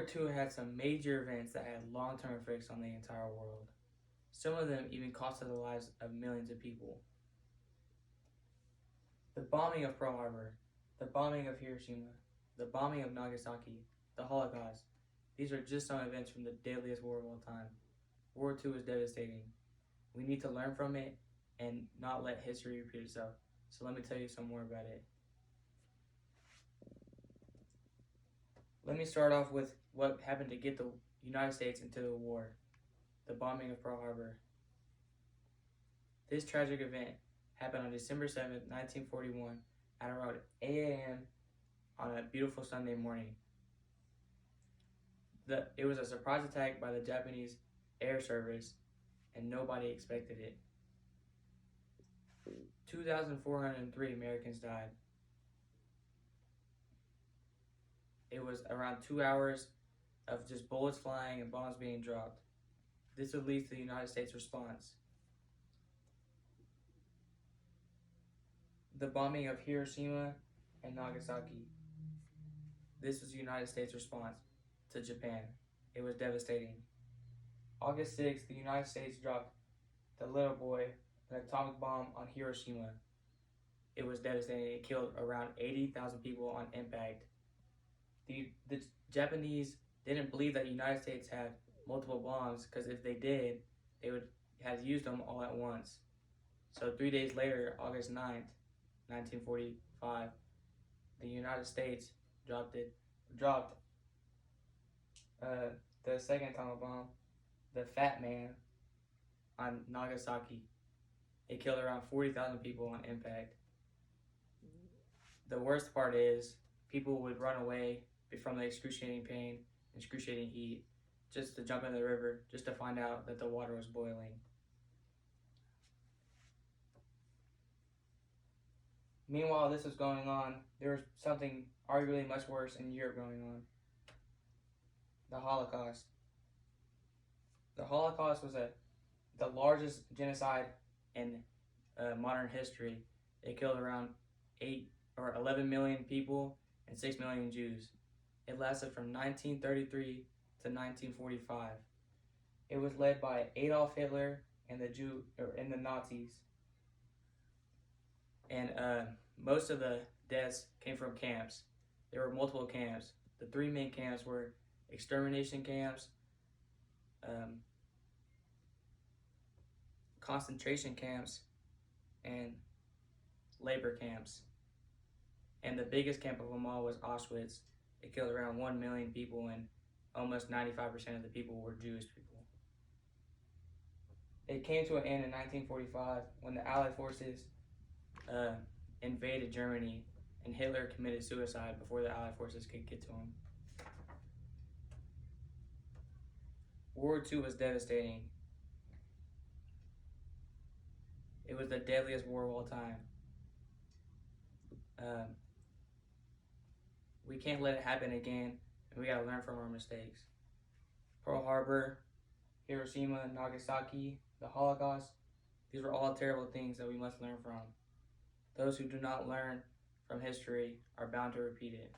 World War II had some major events that had long-term effects on the entire world. Some of them even costed the lives of millions of people. The bombing of Pearl Harbor, the bombing of Hiroshima, the bombing of Nagasaki, the Holocaust. These are just some events from the deadliest war of all time. World War II was devastating. We need to learn from it and not let history repeat itself. So let me tell you some more about it. Let me start off with what happened to get the United States into the war, the bombing of Pearl Harbor. This tragic event happened on December 7th, 1941 at around 8 a.m. on a beautiful Sunday morning. It was a surprise attack by the Japanese air service and nobody expected it. 2,403 Americans died. It was around 2 hours of just bullets flying and bombs being dropped. This would lead to the United States response. The bombing of Hiroshima and Nagasaki. This was the United States response to Japan. It was devastating. August 6th, the United States dropped the little boy, an atomic bomb on Hiroshima. It was devastating. It killed around 80,000 people on impact. The Japanese didn't believe that the United States had multiple bombs because if they did, they would have used them all at once. So 3 days later, August 9th, 1945, the United States dropped the second atomic bomb, the Fat Man, on Nagasaki. It killed around 40,000 people on impact. The worst part is people would run away from the excruciating pain, excruciating heat, just to jump in the river, just to find out that the water was boiling. Meanwhile, this was going on, there was something arguably much worse in Europe going on. The Holocaust. The Holocaust was the largest genocide in modern history. It killed around 11 million people and 6 million Jews. It lasted from 1933 to 1945. It was led by Adolf Hitler and the Nazis. And most of the deaths came from camps. There were multiple camps. The three main camps were extermination camps, concentration camps, and labor camps. And the biggest camp of them all was Auschwitz. It killed around 1 million people, and almost 95% of the people were Jewish people. It came to an end in 1945 when the Allied forces invaded Germany, and Hitler committed suicide before the Allied forces could get to him. World War II was devastating. It was the deadliest war of all time. We can't let it happen again, and we gotta learn from our mistakes. Pearl Harbor, Hiroshima, Nagasaki, the Holocaust, these were all terrible things that we must learn from. Those who do not learn from history are bound to repeat it.